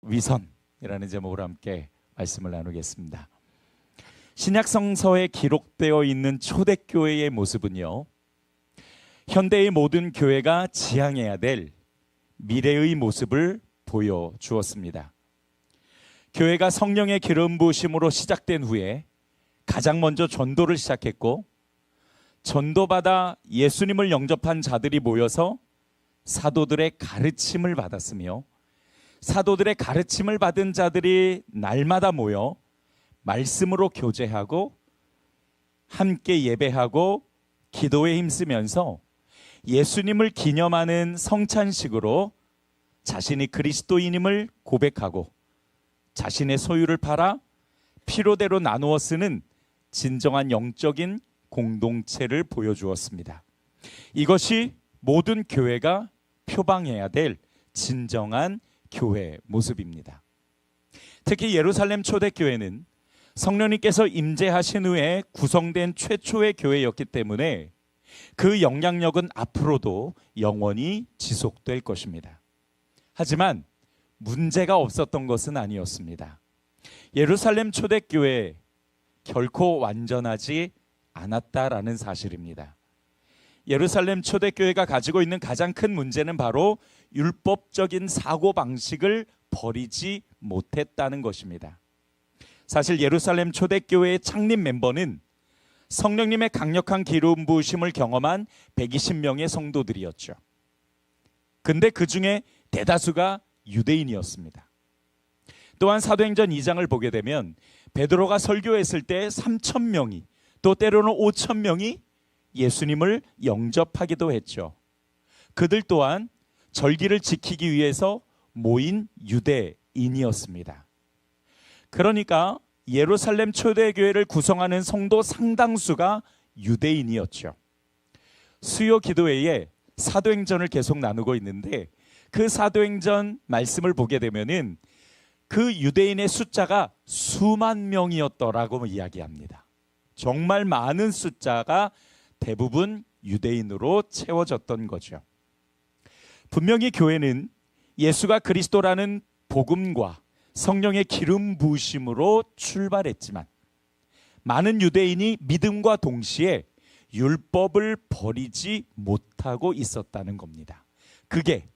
위선이라는 제목으로 함께 말씀을 나누겠습니다. 신약 성서에 기록되어 있는 초대교회의 모습은요, 현대의 모든 교회가 지향해야 될 미래의 모습을 보여주었습니다. 교회가 성령의 기름 부으심으로 시작된 후에 가장 먼저 전도를 시작했고, 전도받아 예수님을 영접한 자들이 모여서 사도들의 가르침을 받았으며, 사도들의 가르침을 받은 자들이 날마다 모여 말씀으로 교제하고 함께 예배하고 기도에 힘쓰면서 예수님을 기념하는 성찬식으로 자신이 그리스도인임을 고백하고 자신의 소유를 팔아 필요대로 나누어 쓰는 진정한 영적인 공동체를 보여주었습니다. 이것이 모든 교회가 표방해야 될 진정한 교회 모습입니다. 특히 예루살렘 초대교회는 성령님께서 임재하신 후에 구성된 최초의 교회였기 때문에 그 영향력은 앞으로도 영원히 지속될 것입니다. 하지만 문제가 없었던 것은 아니었습니다. 예루살렘 초대교회 결코 완전하지 않았다라는 사실입니다. 예루살렘 초대교회가 가지고 있는 가장 큰 문제는 바로 율법적인 사고방식을 버리지 못했다는 것입니다. 사실 예루살렘 초대교회의 창립 멤버는 성령님의 강력한 기름 부으심을 경험한 120명의 성도들이었죠. 근데 그 중에 대다수가 유대인이었습니다. 또한 사도행전 2장을 보게 되면 베드로가 설교했을 때 3,000명이 또 때로는 5,000명이 예수님을 영접하기도 했죠. 그들 또한 절기를 지키기 위해서 모인 유대인이었습니다. 그러니까 예루살렘 초대교회를 구성하는 성도 상당수가 유대인이었죠. 수요 기도회에 사도행전을 계속 나누고 있는데 그 사도행전 말씀을 보게 되면은 그 유대인의 숫자가 수만 명이었더라고 이야기합니다. 정말 많은 숫자가 대부분 유대인으로 채워졌던 거죠. 분명히 교회는 예수가 그리스도라는 복음과 성령의 기름 부으심으로 출발했지만 많은 유대인이 믿음과 동시에 율법을 버리지 못하고 있었다는 겁니다. 그게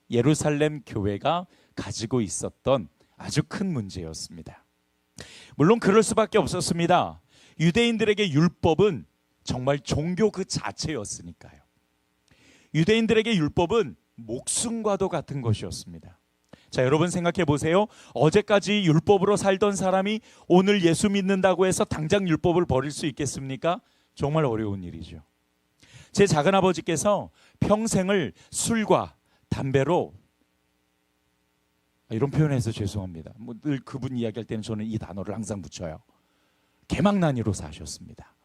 예루살렘 교회가 가지고 있었던 아주 큰 문제였습니다. 물론 그럴 수밖에 없었습니다. 유대인들에게 율법은 정말 종교 그 자체였으니까요. 유대인들에게 율법은 목숨과도 같은 것이었습니다. 자, 여러분 생각해 보세요. 어제까지 율법으로 살던 사람이 오늘 예수 믿는다고 해서 당장 율법을 버릴 수 있겠습니까? 정말 어려운 일이죠. 제 작은아버지께서 평생을 술과 담배로, 이런 표현해서 죄송합니다. 늘 그분 이야기할 때는 저는 이 단어를 항상 붙여요. 개망나니로 사셨습니다.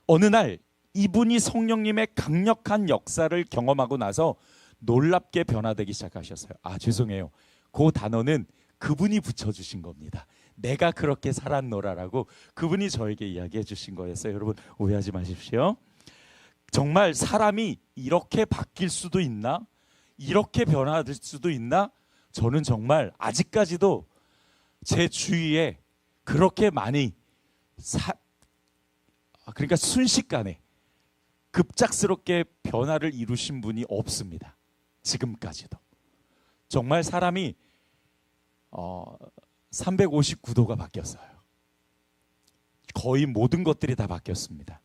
어느 날 이분이 성령님의 강력한 역사를 경험하고 나서 놀랍게 변화되기 시작하셨어요. 죄송해요. 그 단어는 그분이 붙여주신 겁니다. 내가 그렇게 살았노라라고 그분이 저에게 이야기해 주신 거였어요. 여러분 오해하지 마십시오. 정말 사람이 이렇게 바뀔 수도 있나? 이렇게 변화될 수도 있나? 저는 정말 아직까지도 제 주위에 그렇게 많이 그러니까 순식간에 급작스럽게 변화를 이루신 분이 없습니다. 지금까지도. 정말 사람이 359도가 바뀌었어요. 거의 모든 것들이 다 바뀌었습니다.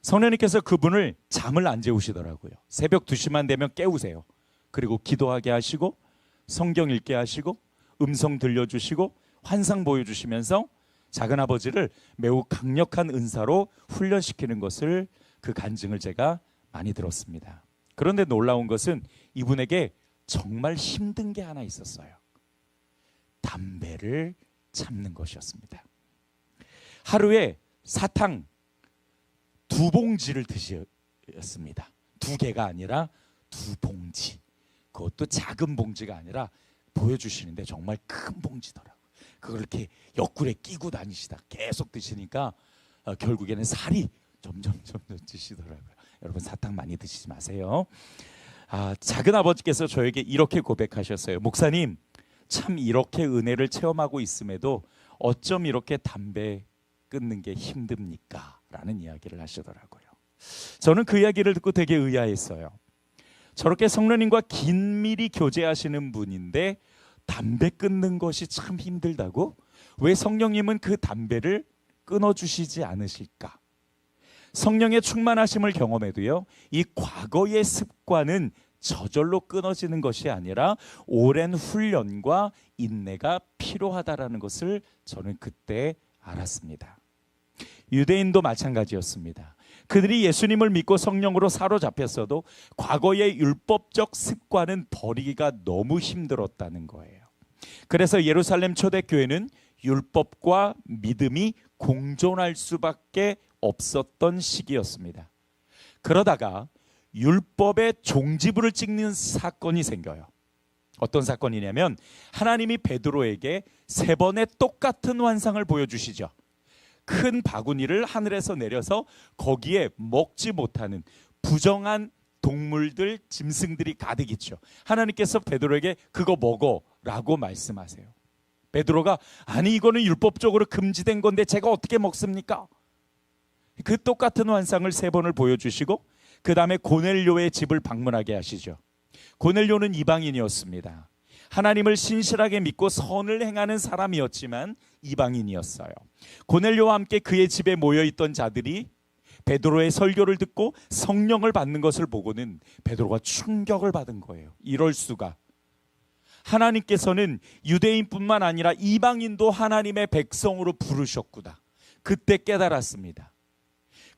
성령님께서 그분을 잠을 안 재우시더라고요. 새벽 2시만 되면 깨우세요. 그리고 기도하게 하시고 성경 읽게 하시고 음성 들려주시고 환상 보여주시면서 작은아버지를 매우 강력한 은사로 훈련시키는 것을, 그 간증을 제가 많이 들었습니다. 그런데 놀라운 것은 이분에게 정말 힘든 게 하나 있었어요. 담배를 참는 것이었습니다. 하루에 사탕 2봉지를 드셨습니다. 2개가 아니라 2봉지. 그것도 작은 봉지가 아니라 보여주시는데 정말 큰 봉지더라고요. 그걸 이렇게 옆구리에 끼고 다니시다 계속 드시니까 결국에는 살이 점점 찌시더라고요. 여러분 사탕 많이 드시지 마세요. 작은 아버지께서 저에게 이렇게 고백하셨어요. 목사님, 참 이렇게 은혜를 체험하고 있음에도 어쩜 이렇게 담배 끊는 게 힘듭니까? 라는 이야기를 하시더라고요. 저는 그 이야기를 듣고 되게 의아했어요. 저렇게 성령님과 긴밀히 교제하시는 분인데 담배 끊는 것이 참 힘들다고? 왜 성령님은 그 담배를 끊어주시지 않으실까? 성령의 충만하심을 경험해도요, 이 과거의 습관은 저절로 끊어지는 것이 아니라 오랜 훈련과 인내가 필요하다라는 것을 저는 그때 알았습니다. 유대인도 마찬가지였습니다. 그들이 예수님을 믿고 성령으로 사로잡혔어도 과거의 율법적 습관은 버리기가 너무 힘들었다는 거예요. 그래서 예루살렘 초대교회는 율법과 믿음이 공존할 수밖에 없었던 시기였습니다. 그러다가 율법의 종지부를 찍는 사건이 생겨요. 어떤 사건이냐면 하나님이 베드로에게 3번의 똑같은 환상을 보여주시죠. 큰 바구니를 하늘에서 내려서 거기에 먹지 못하는 부정한 동물들, 짐승들이 가득 있죠. 하나님께서 베드로에게 그거 먹어라고 말씀하세요. 베드로가 아니 이거는 율법적으로 금지된 건데 제가 어떻게 먹습니까? 그 똑같은 환상을 3번을 보여주시고 그 다음에 고넬료의 집을 방문하게 하시죠. 고넬료는 이방인이었습니다. 하나님을 신실하게 믿고 선을 행하는 사람이었지만 이방인이었어요. 고넬료와 함께 그의 집에 모여있던 자들이 베드로의 설교를 듣고 성령을 받는 것을 보고는 베드로가 충격을 받은 거예요. 이럴 수가. 하나님께서는 유대인뿐만 아니라 이방인도 하나님의 백성으로 부르셨구나. 그때 깨달았습니다.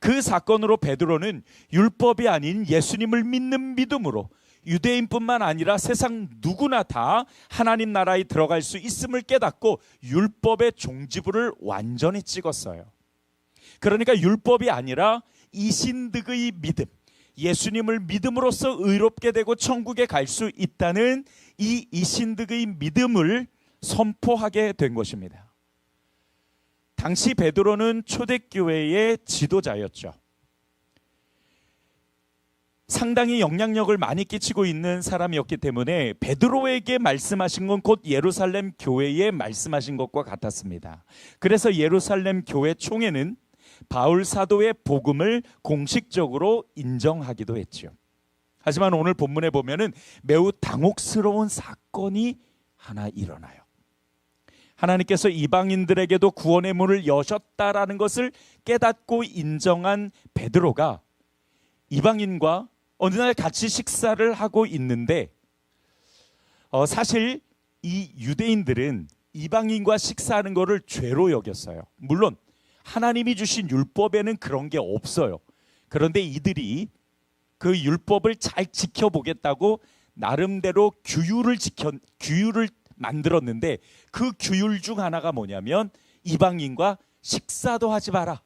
그 사건으로 베드로는 율법이 아닌 예수님을 믿는 믿음으로 유대인뿐만 아니라 세상 누구나 다 하나님 나라에 들어갈 수 있음을 깨닫고 율법의 종지부를 완전히 찍었어요. 그러니까 율법이 아니라 이신득의 믿음, 예수님을 믿음으로써 의롭게 되고 천국에 갈 수 있다는 이 이신득의 믿음을 선포하게 된 것입니다. 당시 베드로는 초대교회의 지도자였죠. 상당히 영향력을 많이 끼치고 있는 사람이었기 때문에 베드로에게 말씀하신 건 곧 예루살렘 교회에 말씀하신 것과 같았습니다. 그래서 예루살렘 교회 총회는 바울 사도의 복음을 공식적으로 인정하기도 했죠. 하지만 오늘 본문에 보면은 매우 당혹스러운 사건이 하나 일어나요. 하나님께서 이방인들에게도 구원의 문을 여셨다라는 것을 깨닫고 인정한 베드로가 이방인과 어느 날 같이 식사를 하고 있는데 사실 이 유대인들은 이방인과 식사하는 것을 죄로 여겼어요. 물론 하나님이 주신 율법에는 그런 게 없어요. 그런데 이들이 그 율법을 잘 지켜보겠다고 나름대로 규율을 만들었는데 그 규율 중 하나가 뭐냐면 이방인과 식사도 하지 마라.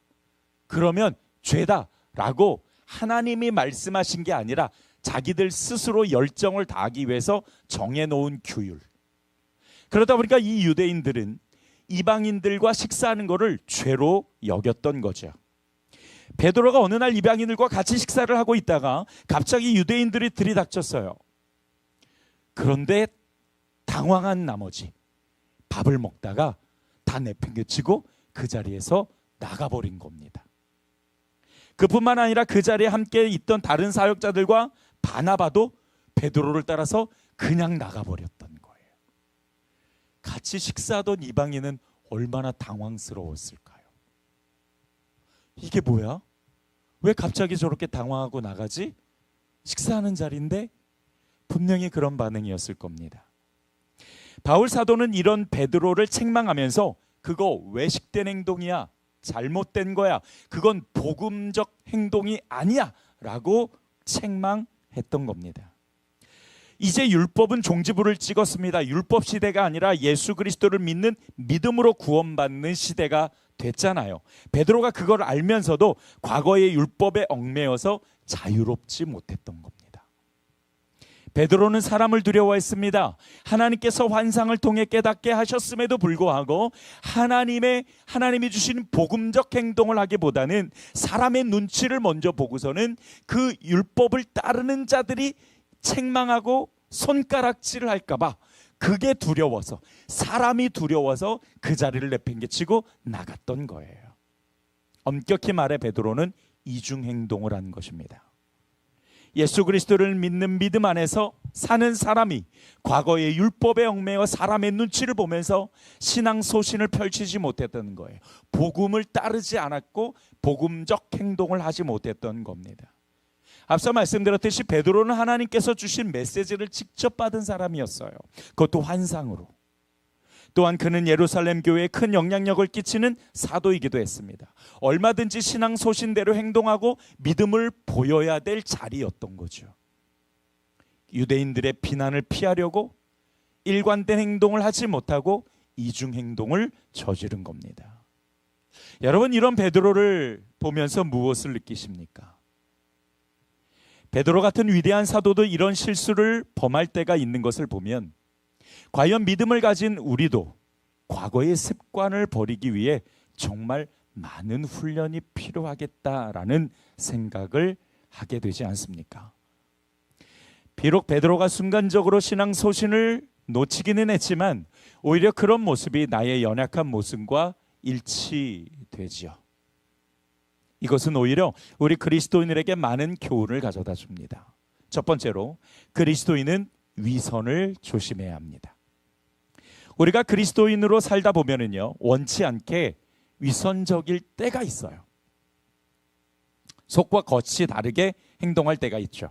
그러면 죄다라고 하나님이 말씀하신 게 아니라 자기들 스스로 열정을 다하기 위해서 정해놓은 규율. 그러다 보니까 이 유대인들은 이방인들과 식사하는 것을 죄로 여겼던 거죠. 베드로가 어느 날 이방인들과 같이 식사를 하고 있다가 갑자기 유대인들이 들이닥쳤어요. 그런데 당황한 나머지 밥을 먹다가 다 내팽개치고 그 자리에서 나가버린 겁니다. 그뿐만 아니라 그 자리에 함께 있던 다른 사역자들과 바나바도 베드로를 따라서 그냥 나가버렸던 거예요. 같이 식사하던 이방인은 얼마나 당황스러웠을까요? 이게 뭐야? 왜 갑자기 저렇게 당황하고 나가지? 식사하는 자리인데 분명히 그런 반응이었을 겁니다. 바울 사도는 이런 베드로를 책망하면서 그거 외식된 행동이야. 잘못된 거야. 그건 복음적 행동이 아니야. 라고 책망했던 겁니다. 이제 율법은 종지부를 찍었습니다. 율법 시대가 아니라 예수 그리스도를 믿는 믿음으로 구원받는 시대가 됐잖아요. 베드로가 그걸 알면서도 과거의 율법에 얽매여서 자유롭지 못했던 겁니다. 베드로는 사람을 두려워했습니다. 하나님께서 환상을 통해 깨닫게 하셨음에도 불구하고 하나님이 주신 복음적 행동을 하기보다는 사람의 눈치를 먼저 보고서는 그 율법을 따르는 자들이 책망하고 손가락질을 할까 봐 그게 두려워서, 사람이 두려워서 그 자리를 내팽개치고 나갔던 거예요. 엄격히 말해 베드로는 이중행동을 한 것입니다. 예수 그리스도를 믿는 믿음 안에서 사는 사람이 과거의 율법에 얽매여 사람의 눈치를 보면서 신앙 소신을 펼치지 못했던 거예요. 복음을 따르지 않았고 복음적 행동을 하지 못했던 겁니다. 앞서 말씀드렸듯이 베드로는 하나님께서 주신 메시지를 직접 받은 사람이었어요. 그것도 환상으로. 또한 그는 예루살렘 교회에 큰 영향력을 끼치는 사도이기도 했습니다. 얼마든지 신앙 소신대로 행동하고 믿음을 보여야 될 자리였던 거죠. 유대인들의 비난을 피하려고 일관된 행동을 하지 못하고 이중 행동을 저지른 겁니다. 여러분, 이런 베드로를 보면서 무엇을 느끼십니까? 베드로 같은 위대한 사도도 이런 실수를 범할 때가 있는 것을 보면 과연 믿음을 가진 우리도 과거의 습관을 버리기 위해 정말 많은 훈련이 필요하겠다라는 생각을 하게 되지 않습니까? 비록 베드로가 순간적으로 신앙 소신을 놓치기는 했지만 오히려 그런 모습이 나의 연약한 모습과 일치되지요. 이것은 오히려 우리 그리스도인들에게 많은 교훈을 가져다 줍니다. 첫 번째로, 그리스도인은 위선을 조심해야 합니다. 우리가 그리스도인으로 살다 보면은요, 원치 않게 위선적일 때가 있어요. 속과 겉이 다르게 행동할 때가 있죠.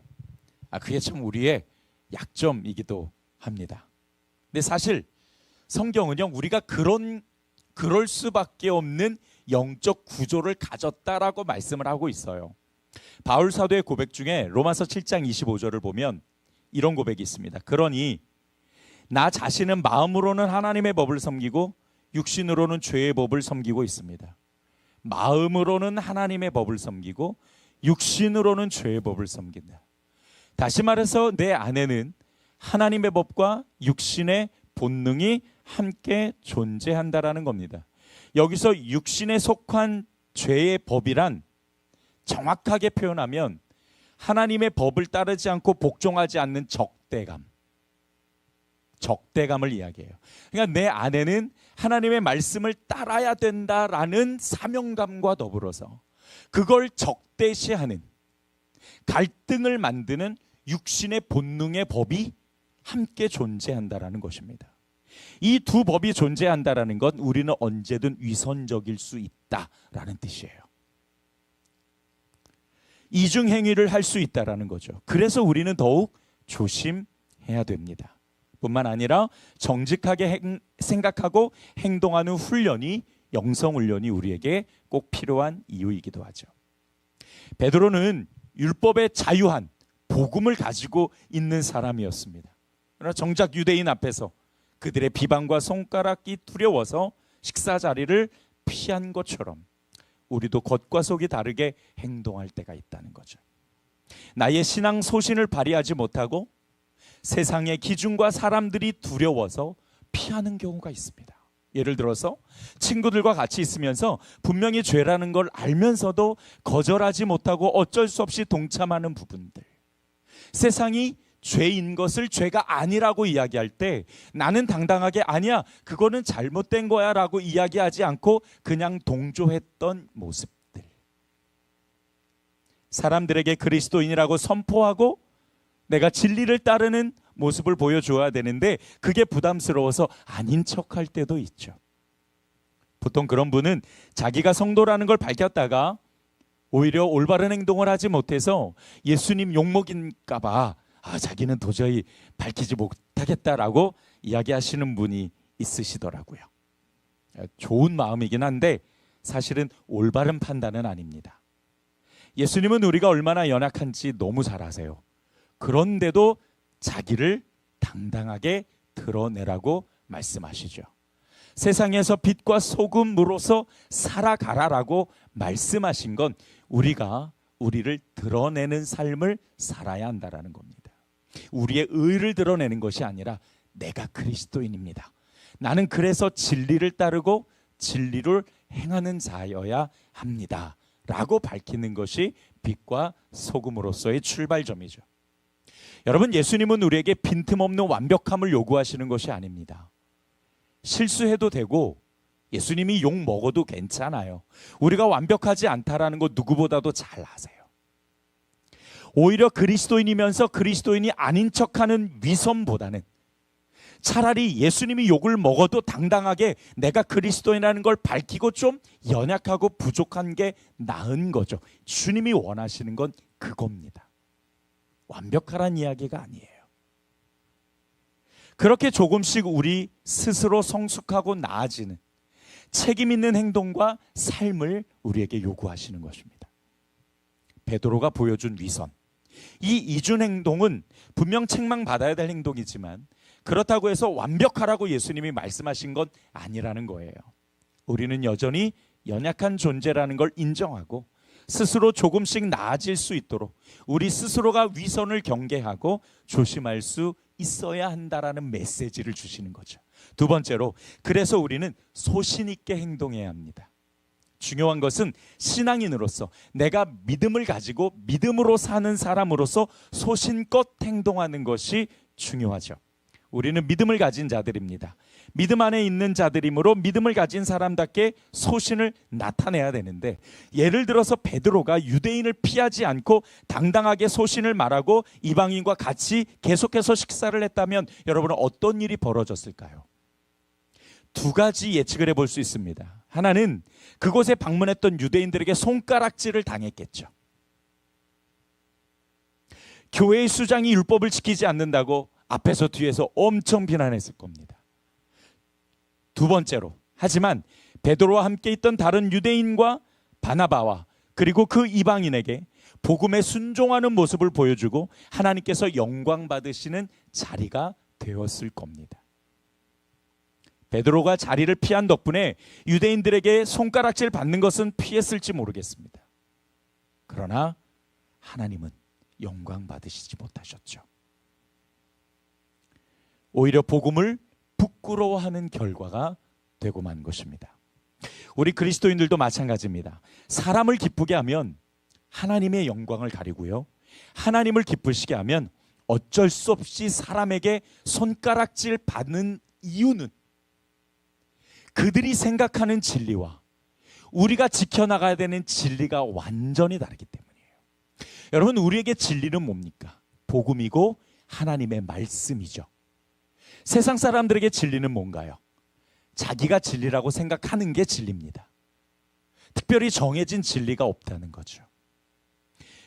그게 참 우리의 약점이기도 합니다. 근데 사실 성경은요, 우리가 그럴 수밖에 없는 영적 구조를 가졌다라고 말씀을 하고 있어요. 바울 사도의 고백 중에 로마서 7장 25절을 보면 이런 고백이 있습니다. 그러니 나 자신은 마음으로는 하나님의 법을 섬기고 육신으로는 죄의 법을 섬기고 있습니다. 마음으로는 하나님의 법을 섬기고 육신으로는 죄의 법을 섬긴다. 다시 말해서 내 안에는 하나님의 법과 육신의 본능이 함께 존재한다라는 겁니다. 여기서 육신에 속한 죄의 법이란 정확하게 표현하면 하나님의 법을 따르지 않고 복종하지 않는 적대감을 이야기해요. 그러니까 내 안에는 하나님의 말씀을 따라야 된다라는 사명감과 더불어서 그걸 적대시하는, 갈등을 만드는 육신의 본능의 법이 함께 존재한다라는 것입니다. 이 두 법이 존재한다라는 건 우리는 언제든 위선적일 수 있다라는 뜻이에요. 이중 행위를 할 수 있다라는 거죠. 그래서 우리는 더욱 조심해야 됩니다. 뿐만 아니라 정직하게 생각하고 행동하는 훈련이, 영성훈련이 우리에게 꼭 필요한 이유이기도 하죠. 베드로는 율법에 자유한 복음을 가지고 있는 사람이었습니다. 그러나 정작 유대인 앞에서 그들의 비방과 손가락이 두려워서 식사 자리를 피한 것처럼 우리도 겉과 속이 다르게 행동할 때가 있다는 거죠. 나의 신앙 소신을 발휘하지 못하고 세상의 기준과 사람들이 두려워서 피하는 경우가 있습니다. 예를 들어서 친구들과 같이 있으면서 분명히 죄라는 걸 알면서도 거절하지 못하고 어쩔 수 없이 동참하는 부분들. 세상이 죄인 것을 죄가 아니라고 이야기할 때 나는 당당하게 아니야, 그거는 잘못된 거야 라고 이야기하지 않고 그냥 동조했던 모습들. 사람들에게 그리스도인이라고 선포하고 내가 진리를 따르는 모습을 보여줘야 되는데 그게 부담스러워서 아닌 척할 때도 있죠. 보통 그런 분은 자기가 성도라는 걸 밝혔다가 오히려 올바른 행동을 하지 못해서 예수님 욕먹일까 봐 자기는 도저히 밝히지 못하겠다라고 이야기하시는 분이 있으시더라고요. 좋은 마음이긴 한데 사실은 올바른 판단은 아닙니다. 예수님은 우리가 얼마나 연약한지 너무 잘 아세요. 그런데도 자기를 당당하게 드러내라고 말씀하시죠. 세상에서 빛과 소금으로서 살아가라라고 말씀하신 건 우리가 우리를 드러내는 삶을 살아야 한다라는 겁니다. 우리의 의를 드러내는 것이 아니라 내가 그리스도인입니다. 나는 그래서 진리를 따르고 진리를 행하는 자여야 합니다. 라고 밝히는 것이 빛과 소금으로서의 출발점이죠. 여러분, 예수님은 우리에게 빈틈없는 완벽함을 요구하시는 것이 아닙니다. 실수해도 되고 예수님이 욕 먹어도 괜찮아요. 우리가 완벽하지 않다라는 거 누구보다도 잘 아세요. 오히려 그리스도인이면서 그리스도인이 아닌 척하는 위선보다는 차라리 예수님이 욕을 먹어도 당당하게 내가 그리스도인이라는 걸 밝히고 좀 연약하고 부족한 게 나은 거죠. 주님이 원하시는 건 그겁니다. 완벽하란 이야기가 아니에요. 그렇게 조금씩 우리 스스로 성숙하고 나아지는 책임 있는 행동과 삶을 우리에게 요구하시는 것입니다. 베드로가 보여준 위선, 이 이중 행동은 분명 책망받아야 될 행동이지만 그렇다고 해서 완벽하라고 예수님이 말씀하신 건 아니라는 거예요. 우리는 여전히 연약한 존재라는 걸 인정하고 스스로 조금씩 나아질 수 있도록 우리 스스로가 위선을 경계하고 조심할 수 있어야 한다라는 메시지를 주시는 거죠. 두 번째로, 그래서 우리는 소신 있게 행동해야 합니다. 중요한 것은 신앙인으로서 내가 믿음을 가지고 믿음으로 사는 사람으로서 소신껏 행동하는 것이 중요하죠. 우리는 믿음을 가진 자들입니다. 믿음 안에 있는 자들이므로 믿음을 가진 사람답게 소신을 나타내야 되는데, 예를 들어서 베드로가 유대인을 피하지 않고 당당하게 소신을 말하고 이방인과 같이 계속해서 식사를 했다면 여러분은 어떤 일이 벌어졌을까요? 두 가지 예측을 해볼 수 있습니다. 하나는 그곳에 방문했던 유대인들에게 손가락질을 당했겠죠. 교회의 수장이 율법을 지키지 않는다고 앞에서 뒤에서 엄청 비난했을 겁니다. 두 번째로, 하지만 베드로와 함께 있던 다른 유대인과 바나바와 그리고 그 이방인에게 복음에 순종하는 모습을 보여주고 하나님께서 영광 받으시는 자리가 되었을 겁니다. 베드로가 자리를 피한 덕분에 유대인들에게 손가락질 받는 것은 피했을지 모르겠습니다. 그러나 하나님은 영광 받으시지 못하셨죠. 오히려 복음을 부끄러워하는 결과가 되고 만 것입니다. 우리 그리스도인들도 마찬가지입니다. 사람을 기쁘게 하면 하나님의 영광을 가리고요, 하나님을 기쁘시게 하면 어쩔 수 없이 사람에게 손가락질 받는 이유는 그들이 생각하는 진리와 우리가 지켜나가야 되는 진리가 완전히 다르기 때문이에요. 여러분, 우리에게 진리는 뭡니까? 복음이고 하나님의 말씀이죠. 세상 사람들에게 진리는 뭔가요? 자기가 진리라고 생각하는 게 진리입니다. 특별히 정해진 진리가 없다는 거죠.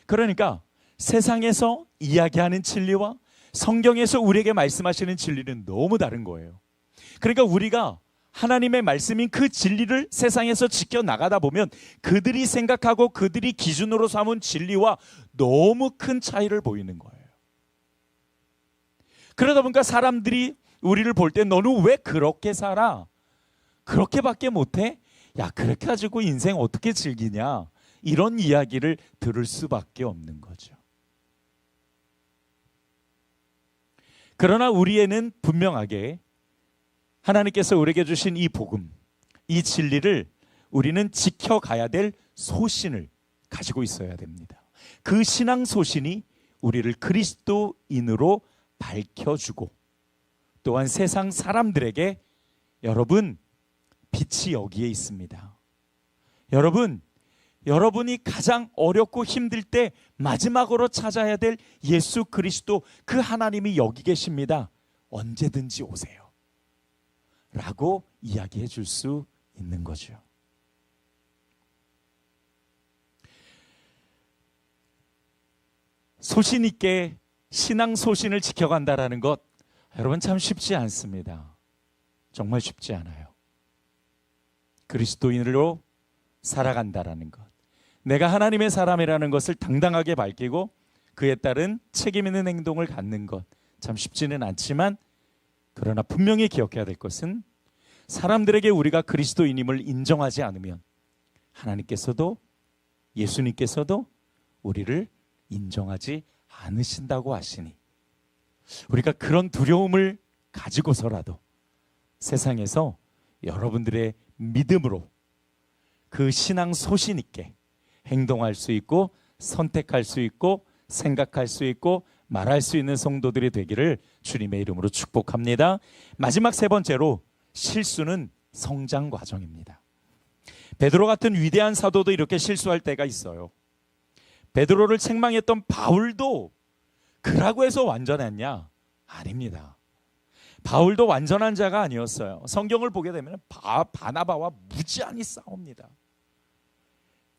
그러니까 세상에서 이야기하는 진리와 성경에서 우리에게 말씀하시는 진리는 너무 다른 거예요. 그러니까 우리가 하나님의 말씀인 그 진리를 세상에서 지켜나가다 보면 그들이 생각하고 그들이 기준으로 삼은 진리와 너무 큰 차이를 보이는 거예요. 그러다 보니까 사람들이 우리를 볼 때 너는 왜 그렇게 살아? 그렇게밖에 못해? 야, 그렇게 가지고 인생 어떻게 즐기냐? 이런 이야기를 들을 수밖에 없는 거죠. 그러나 우리에는 분명하게 하나님께서 우리에게 주신 이 복음, 이 진리를 우리는 지켜가야 될 소신을 가지고 있어야 됩니다. 그 신앙 소신이 우리를 그리스도인으로 밝혀주고 또한 세상 사람들에게 여러분, 빛이 여기에 있습니다. 여러분이 가장 어렵고 힘들 때 마지막으로 찾아야 될 예수 그리스도, 그 하나님이 여기 계십니다. 언제든지 오세요 라고 이야기해 줄 수 있는 거죠. 소신 있게 신앙 소신을 지켜간다라는 것, 여러분 참 쉽지 않습니다. 정말 쉽지 않아요. 그리스도인으로 살아간다라는 것, 내가 하나님의 사람이라는 것을 당당하게 밝히고 그에 따른 책임 있는 행동을 갖는 것, 참 쉽지는 않지만, 그러나 분명히 기억해야 될 것은 사람들에게 우리가 그리스도인임을 인정하지 않으면 하나님께서도 예수님께서도 우리를 인정하지 않으신다고 하시니, 우리가 그런 두려움을 가지고서라도 세상에서 여러분들의 믿음으로 그 신앙 소신 있게 행동할 수 있고 선택할 수 있고 생각할 수 있고 말할 수 있는 성도들이 되기를 주님의 이름으로 축복합니다. 마지막 세 번째로, 실수는 성장 과정입니다. 베드로 같은 위대한 사도도 이렇게 실수할 때가 있어요. 베드로를 책망했던 바울도 그라고 해서 완전했냐? 아닙니다. 바울도 완전한 자가 아니었어요. 성경을 보게 되면 바나바와 무지한히 싸웁니다.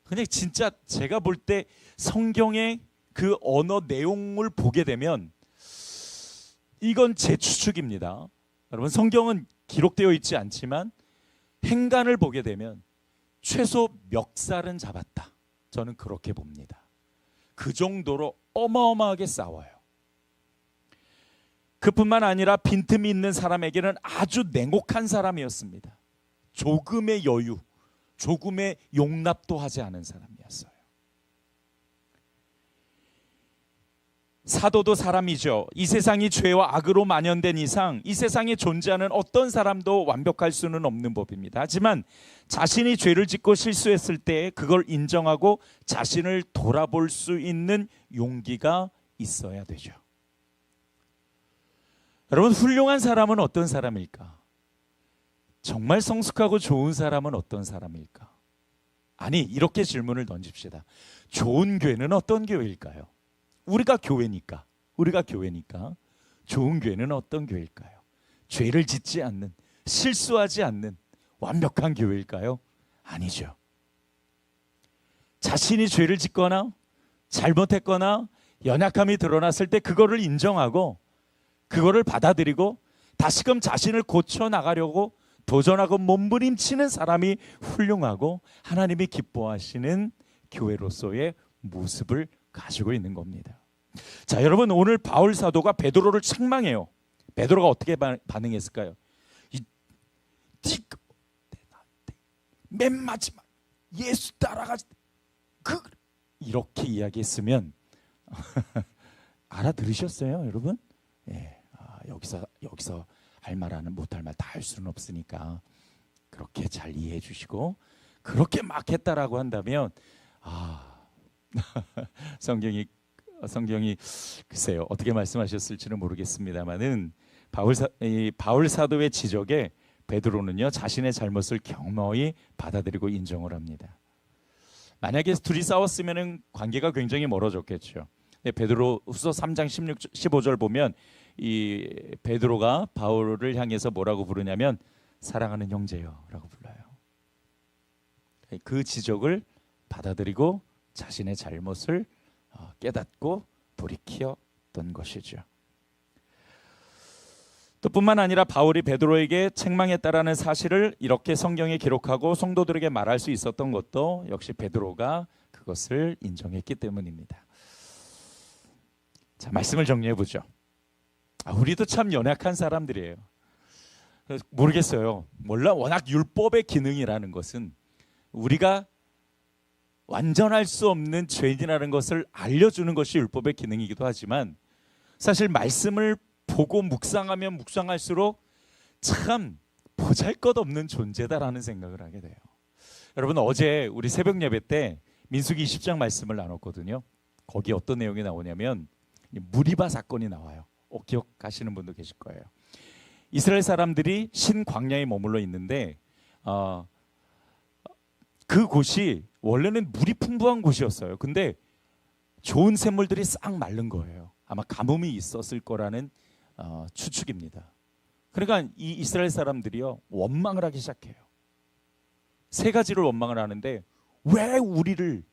근데 진짜 제가 볼 때 성경의 그 언어 내용을 보게 되면 이건 제 추측입니다. 여러분, 성경은 기록되어 있지 않지만 행간을 보게 되면 최소 멱살은 잡았다. 저는 그렇게 봅니다. 그 정도로 어마어마하게 싸워요. 그뿐만 아니라 빈틈이 있는 사람에게는 아주 냉혹한 사람이었습니다. 조금의 여유, 조금의 용납도 하지 않은 사람이었어요. 사도도 사람이죠. 이 세상이 죄와 악으로 만연된 이상 이 세상에 존재하는 어떤 사람도 완벽할 수는 없는 법입니다. 하지만 자신이 죄를 짓고 실수했을 때 그걸 인정하고 자신을 돌아볼 수 있는 용기가 있어야 되죠. 여러분, 훌륭한 사람은 어떤 사람일까? 정말 성숙하고 좋은 사람은 어떤 사람일까? 아니, 이렇게 질문을 던집시다. 좋은 교회는 어떤 교회일까요? 우리가 교회니까 좋은 교회는 어떤 교회일까요? 죄를 짓지 않는, 실수하지 않는 완벽한 교회일까요? 아니죠. 자신이 죄를 짓거나 잘못했거나 연약함이 드러났을 때 그거를 인정하고 그거를 받아들이고 다시금 자신을 고쳐나가려고 도전하고 몸부림치는 사람이 훌륭하고 하나님이 기뻐하시는 교회로서의 모습을 가지고 있는 겁니다. 자, 여러분, 오늘 바울 사도가 베드로를 책망해요. 베드로가 어떻게 반응했을까요? 맨 마지막 예수 따라가지 이렇게 이야기했으면 알아들으셨어요, 여러분? 예, 여기서 할 말하는 못할 말 다 할 수는 없으니까 그렇게 잘 이해해 주시고, 그렇게 막 했다라고 한다면 성경이 글쎄요 어떻게 말씀하셨을지는 모르겠습니다만은 바울 사도의 지적에 베드로는요 자신의 잘못을 겸허히 받아들이고 인정을 합니다. 만약에 둘이 싸웠으면은 관계가 굉장히 멀어졌겠죠. 베드로후서 3장 15절 보면 이 베드로가 바울을 향해서 뭐라고 부르냐면 사랑하는 형제여라고 불러요. 그 지적을 받아들이고 자신의 잘못을 깨닫고 돌이켰던 것이죠. 또 뿐만 아니라 바울이 베드로에게 책망했다라는 사실을 이렇게 성경에 기록하고 성도들에게 말할 수 있었던 것도 역시 베드로가 그것을 인정했기 때문입니다. 자, 말씀을 정리해 보죠. 우리도 참 연약한 사람들이에요. 모르겠어요. 워낙 율법의 기능이라는 것은 우리가 완전할 수 없는 죄인이라는 것을 알려주는 것이 율법의 기능이기도 하지만 사실 말씀을 보고 묵상하면 묵상할수록 참 보잘것없는 존재다라는 생각을 하게 돼요. 여러분, 어제 우리 새벽 예배 때 민수기 20장 말씀을 나눴거든요. 거기 어떤 내용이 나오냐면 무리바 사건이 나와요. 기억하시는 분도 계실 거예요. 이스라엘 사람들이 신광야에 머물러 있는데 그곳이 원래는 물이 풍부한 곳이었어요. 근데 좋은 샘물들이 싹 마른 거예요. 아마 가뭄이 있었을 거라는 추측입니다. 그러니까 이 이스라엘 사람들이요 원망을 하기 시작해요. 세 가지를 원망을 하는데 왜 우리를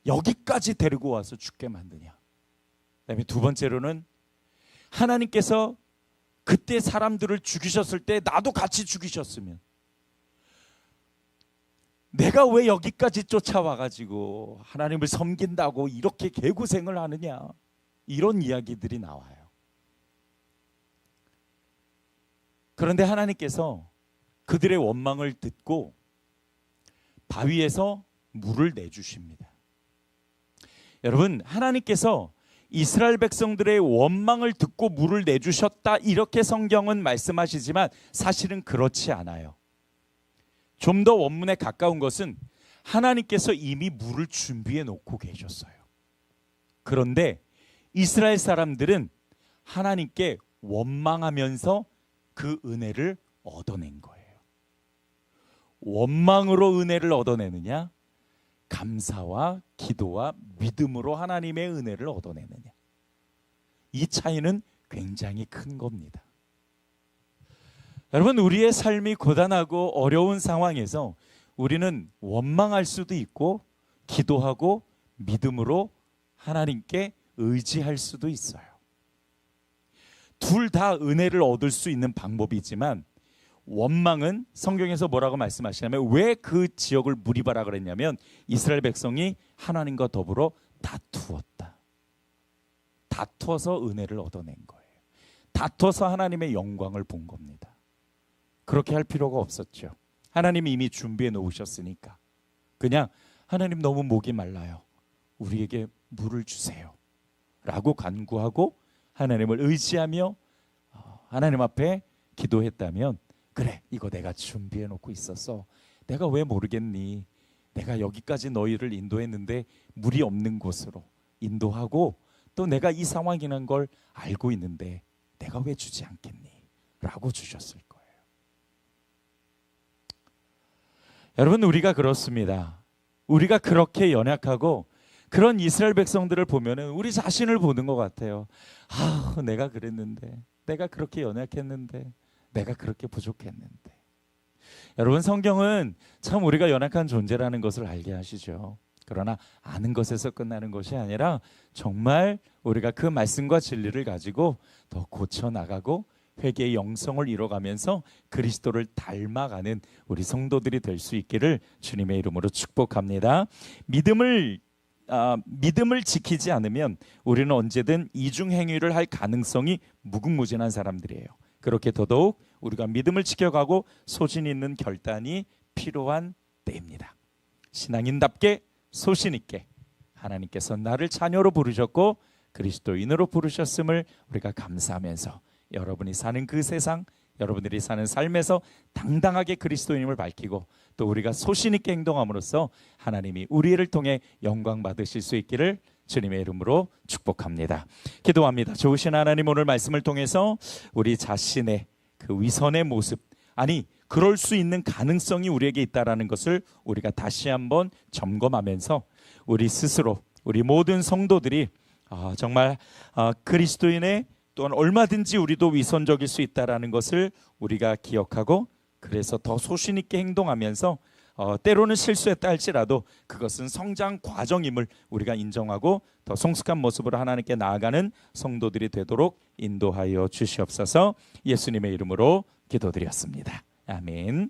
여기까지 데리고 와서 죽게 만드냐. 그다음에 두 번째로는 하나님께서 그때 사람들을 죽이셨을 때 나도 같이 죽이셨으면 내가 왜 여기까지 쫓아와가지고 하나님을 섬긴다고 이렇게 개고생을 하느냐, 이런 이야기들이 나와요. 그런데 하나님께서 그들의 원망을 듣고 바위에서 물을 내주십니다. 여러분, 하나님께서 이스라엘 백성들의 원망을 듣고 물을 내주셨다 이렇게 성경은 말씀하시지만 사실은 그렇지 않아요. 좀 더 원문에 가까운 것은 하나님께서 이미 물을 준비해 놓고 계셨어요. 그런데 이스라엘 사람들은 하나님께 원망하면서 그 은혜를 얻어낸 거예요. 원망으로 은혜를 얻어내느냐, 감사와 기도와 믿음으로 하나님의 은혜를 얻어내느냐, 이 차이는 굉장히 큰 겁니다. 여러분, 우리의 삶이 고단하고 어려운 상황에서 우리는 원망할 수도 있고 기도하고 믿음으로 하나님께 의지할 수도 있어요. 둘 다 은혜를 얻을 수 있는 방법이지만, 원망은 성경에서 뭐라고 말씀하시냐면, 왜 그 지역을 무리바라 그랬냐면 이스라엘 백성이 하나님과 더불어 다투었다. 다투어서 은혜를 얻어낸 거예요. 다투어서 하나님의 영광을 본 겁니다. 그렇게 할 필요가 없었죠. 하나님이 이미 준비해 놓으셨으니까 그냥 하나님 너무 목이 말라요, 우리에게 물을 주세요 라고 간구하고 하나님을 의지하며 하나님 앞에 기도했다면, 그래, 이거 내가 준비해 놓고 있었어, 내가 왜 모르겠니, 내가 여기까지 너희를 인도했는데 물이 없는 곳으로 인도하고 또 내가 이 상황이라는 걸 알고 있는데 내가 왜 주지 않겠니 라고 주셨을 거예요. 여러분, 우리가 그렇습니다. 우리가 그렇게 연약하고 그런 이스라엘 백성들을 보면은 우리 자신을 보는 것 같아요. 아, 내가 그랬는데, 내가 그렇게 연약했는데, 내가 그렇게 부족했는데. 여러분, 성경은 참 우리가 연약한 존재라는 것을 알게 하시죠. 그러나 아는 것에서 끝나는 것이 아니라 정말 우리가 그 말씀과 진리를 가지고 더 고쳐나가고 회개의 영성을 이뤄가면서 그리스도를 닮아가는 우리 성도들이 될 수 있기를 주님의 이름으로 축복합니다. 믿음을 지키지 않으면 우리는 언제든 이중행위를 할 가능성이 무궁무진한 사람들이에요. 그렇게 더더욱 우리가 믿음을 지켜가고 소신 있는 결단이 필요한 때입니다. 신앙인답게 소신 있게 하나님께서 나를 자녀로 부르셨고 그리스도인으로 부르셨음을 우리가 감사하면서 여러분이 사는 그 세상, 여러분들이 사는 삶에서 당당하게 그리스도인임을 밝히고 또 우리가 소신 있게 행동함으로써 하나님이 우리를 통해 영광 받으실 수 있기를 주님의 이름으로 축복합니다. 기도합니다. 좋으신 하나님, 오늘 말씀을 통해서 우리 자신의 그 위선의 모습, 아니 그럴 수 있는 가능성이 우리에게 있다라는 것을 우리가 다시 한번 점검하면서 우리 스스로, 우리 모든 성도들이 정말 그리스도인의 또한 얼마든지 우리도 위선적일 수 있다라는 것을 우리가 기억하고, 그래서 더 소신 있게 행동하면서 때로는 실수했다 할지라도 그것은 성장 과정임을 우리가 인정하고 더 성숙한 모습으로 하나님께 나아가는 성도들이 되도록 인도하여 주시옵소서. 예수님의 이름으로 기도드렸습니다. 아멘.